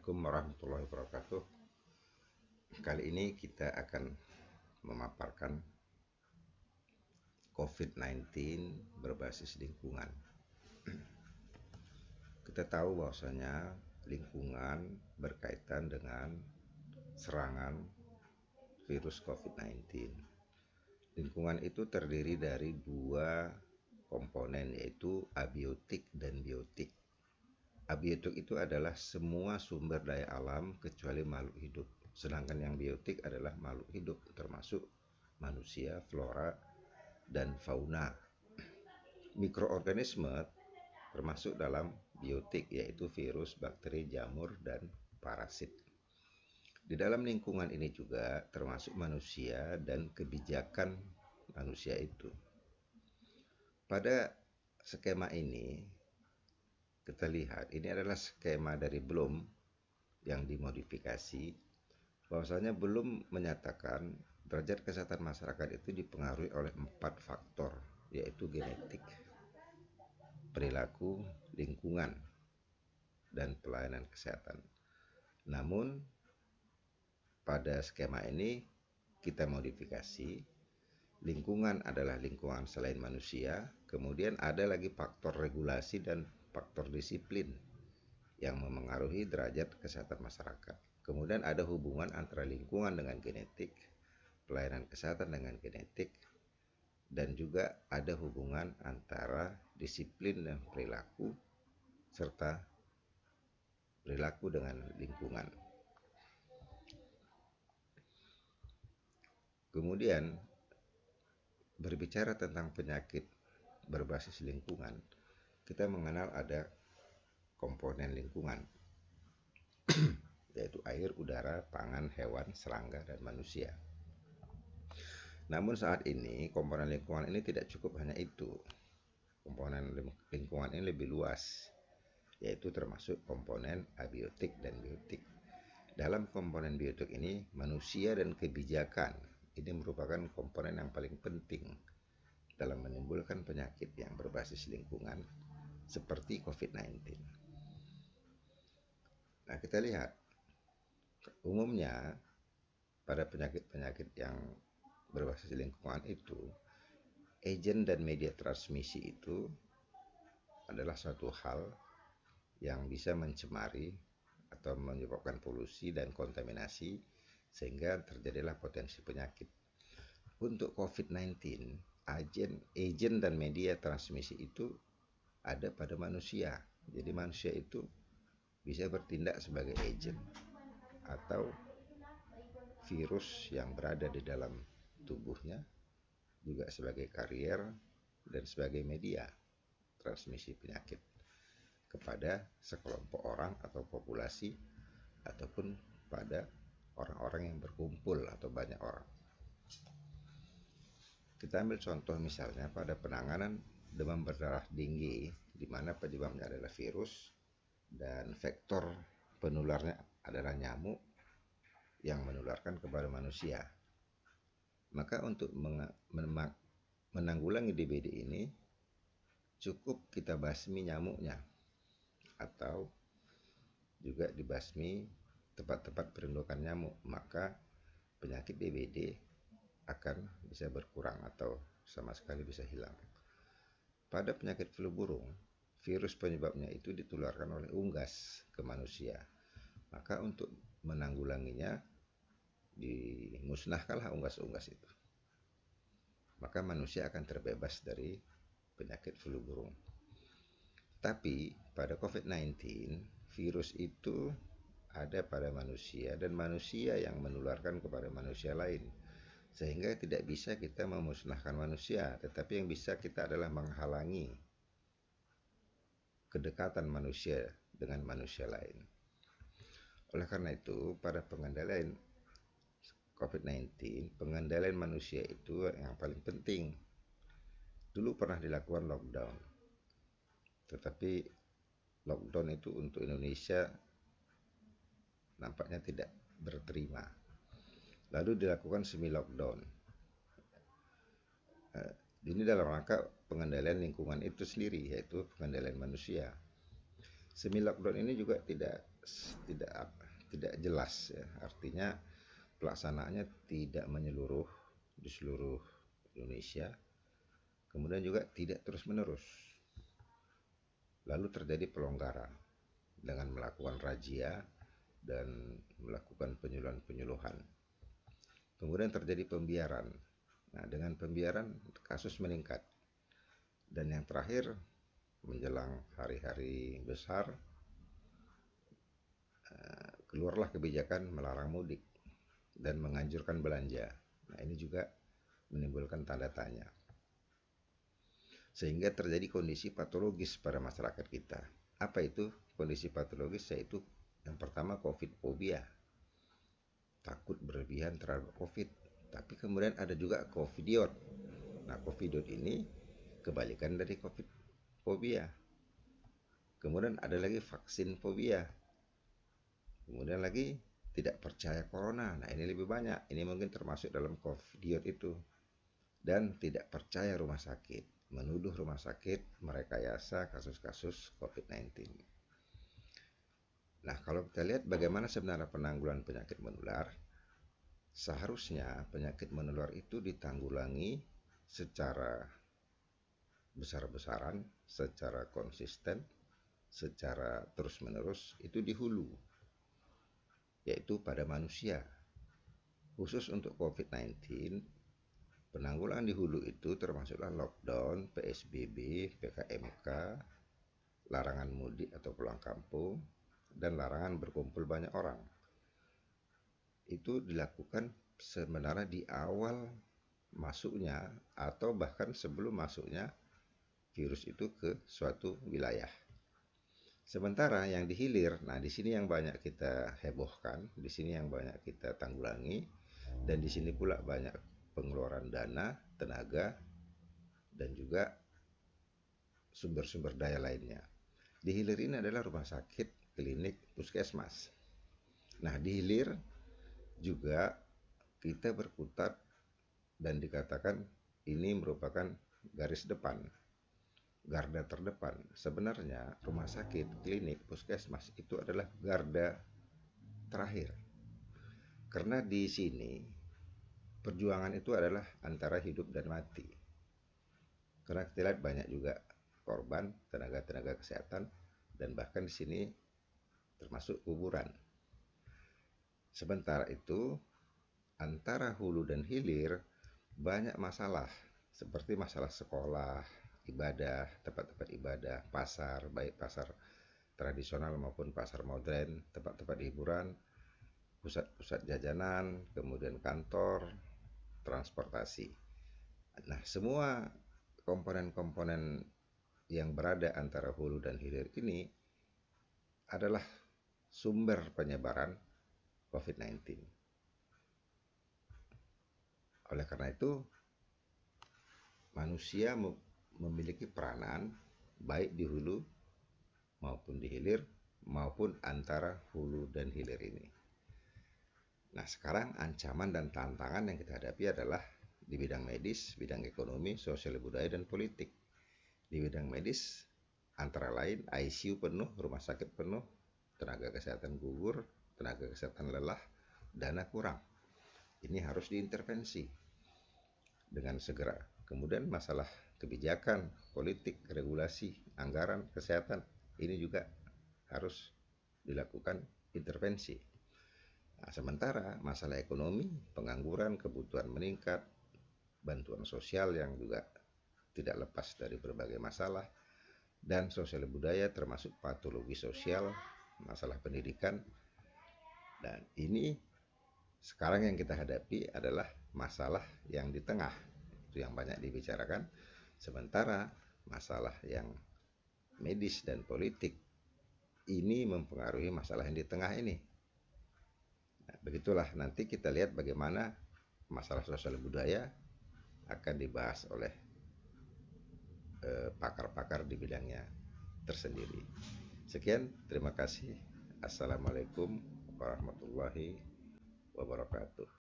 Assalamualaikum warahmatullahi wabarakatuh. Kali ini kita akan memaparkan COVID-19 berbasis lingkungan. Kita tahu bahwasanya lingkungan berkaitan dengan serangan virus COVID-19. Lingkungan itu terdiri dari dua komponen, yaitu abiotik dan biotik. Abiotik itu adalah semua sumber daya alam kecuali makhluk hidup. Sedangkan yang biotik adalah makhluk hidup, termasuk manusia, flora, dan fauna. Mikroorganisme termasuk dalam biotik, yaitu virus, bakteri, jamur, dan parasit. Di dalam lingkungan ini juga termasuk manusia dan kebijakan manusia itu. Pada skema ini, kita lihat ini adalah skema dari Bloom yang dimodifikasi, bahwasanya Bloom menyatakan derajat kesehatan masyarakat itu dipengaruhi oleh 4 faktor, yaitu genetik, perilaku, lingkungan, dan pelayanan kesehatan. Namun pada skema ini kita modifikasi, lingkungan adalah lingkungan selain manusia, kemudian ada lagi faktor regulasi dan faktor disiplin yang memengaruhi derajat kesehatan masyarakat. Kemudian ada hubungan antara lingkungan dengan genetik, pelayanan kesehatan dengan genetik, dan juga ada hubungan antara disiplin dan perilaku, serta perilaku dengan lingkungan. Kemudian berbicara tentang penyakit berbasis lingkungan, kita mengenal ada komponen lingkungan, yaitu air, udara, pangan, hewan, serangga, dan manusia. Namun saat ini komponen lingkungan ini tidak cukup hanya itu. Komponen lingkungan ini lebih luas, yaitu termasuk komponen abiotik dan biotik. Dalam komponen biotik ini, manusia dan kebijakan ini merupakan komponen yang paling penting dalam menimbulkan penyakit yang berbasis lingkungan seperti COVID-19. Nah, kita lihat umumnya pada penyakit-penyakit yang berbasis lingkungan itu, agen dan media transmisi itu adalah suatu hal yang bisa mencemari atau menyebabkan polusi dan kontaminasi sehingga terjadilah potensi penyakit. Untuk COVID-19, agen dan media transmisi itu ada pada manusia. Jadi manusia itu bisa bertindak sebagai agen atau virus yang berada di dalam tubuhnya juga sebagai karier dan sebagai media transmisi penyakit kepada sekelompok orang atau populasi ataupun pada orang-orang yang berkumpul atau banyak orang. Kita ambil contoh misalnya pada penanganan demam berdarah tinggi, di mana penyebabnya adalah virus dan vektor penularnya adalah nyamuk yang menularkan kepada manusia. Maka untuk menanggulangi DBD ini cukup kita basmi nyamuknya atau juga dibasmi tempat-tempat perindukan nyamuk, maka penyakit DBD akan bisa berkurang atau sama sekali bisa hilang. Pada penyakit flu burung, virus penyebabnya itu ditularkan oleh unggas ke manusia. Maka untuk menanggulanginya, dimusnahkanlah unggas-unggas itu. Maka manusia akan terbebas dari penyakit flu burung. Tapi pada COVID-19, virus itu ada pada manusia dan manusia yang menularkan kepada manusia lain. Sehingga tidak bisa kita memusnahkan manusia, tetapi yang bisa kita adalah menghalangi kedekatan manusia dengan manusia lain. Oleh karena itu, pada pengendalian COVID-19, pengendalian manusia itu yang paling penting. Dulu pernah dilakukan lockdown, tetapi lockdown itu untuk Indonesia nampaknya tidak berterima. Lalu dilakukan semi-lockdown. Ini dalam rangka pengendalian lingkungan itu sendiri, yaitu pengendalian manusia. Semi-lockdown ini juga tidak tidak tidak jelas ya. Artinya pelaksanaannya tidak menyeluruh di seluruh Indonesia. Kemudian juga tidak terus-menerus. Lalu terjadi pelonggaran dengan melakukan razia dan melakukan penyuluhan-penyuluhan. Kemudian terjadi pembiaran. Nah, dengan pembiaran kasus meningkat. Dan yang terakhir, menjelang hari-hari besar, keluarlah kebijakan melarang mudik dan menganjurkan belanja. Nah, ini juga menimbulkan tanda tanya. Sehingga terjadi kondisi patologis pada masyarakat kita. Apa itu kondisi patologis? Yaitu yang pertama COVID fobia. Takut berlebihan terhadap COVID. Tapi kemudian ada juga covidiot. Nah, covidiot ini kebalikan dari COVID fobia. Kemudian ada lagi vaksin fobia. Kemudian lagi tidak percaya corona. Nah, ini lebih banyak. Ini mungkin termasuk dalam covidiot itu. Dan tidak percaya rumah sakit. Menuduh rumah sakit merekayasa kasus-kasus COVID-19. Nah, kalau kita lihat bagaimana sebenarnya penanggulangan penyakit menular, seharusnya penyakit menular itu ditanggulangi secara besar-besaran, secara konsisten, secara terus-menerus, itu di hulu, yaitu pada manusia. Khusus untuk COVID-19, penanggulangan di hulu itu termasuklah lockdown, PSBB, PKMK, larangan mudik atau pulang kampung, dan larangan berkumpul banyak orang. Itu dilakukan sebenarnya di awal masuknya atau bahkan sebelum masuknya virus itu ke suatu wilayah. Sementara yang di hilir, nah di sini yang banyak kita hebohkan, di sini yang banyak kita tanggulangi, dan di sini pula banyak pengeluaran dana, tenaga, dan juga sumber-sumber daya lainnya. Di hilir ini adalah rumah sakit, klinik, puskesmas. Nah, di hilir juga kita berkutat dan dikatakan ini merupakan garis depan, garda terdepan. Sebenarnya rumah sakit, klinik, puskesmas itu adalah garda terakhir. Karena di sini perjuangan itu adalah antara hidup dan mati. Karena kita lihat banyak juga korban, tenaga-tenaga kesehatan, dan bahkan di sini termasuk kuburan. Sementara itu, antara hulu dan hilir banyak masalah, seperti masalah sekolah, ibadah, tempat-tempat ibadah, pasar, baik pasar tradisional maupun pasar modern, tempat-tempat hiburan, pusat-pusat jajanan, kemudian kantor, transportasi. Nah, semua komponen-komponen yang berada antara hulu dan hilir ini adalah sumber penyebaran COVID-19. Oleh karena itu, manusia memiliki peranan baik di hulu maupun di hilir maupun antara hulu dan hilir ini. Nah, sekarang ancaman dan tantangan yang kita hadapi adalah di bidang medis, bidang ekonomi, sosial budaya, dan politik. Di bidang medis, antara lain ICU penuh, rumah sakit penuh, tenaga kesehatan gugur, tenaga kesehatan lelah, dana kurang. Ini harus diintervensi dengan segera. Kemudian masalah kebijakan, politik, regulasi, anggaran, kesehatan, ini juga harus dilakukan intervensi. Nah, sementara masalah ekonomi, pengangguran, kebutuhan meningkat, bantuan sosial yang juga tidak lepas dari berbagai masalah, dan sosial budaya termasuk patologi sosial, masalah pendidikan. Dan ini sekarang yang kita hadapi adalah masalah yang di tengah, itu yang banyak dibicarakan. Sementara masalah yang medis dan politik ini mempengaruhi masalah yang di tengah ini. Nah, begitulah nanti kita lihat bagaimana masalah sosial budaya akan dibahas oleh pakar-pakar di bidangnya tersendiri. Sekian, terima kasih. Assalamualaikum warahmatullahi wabarakatuh.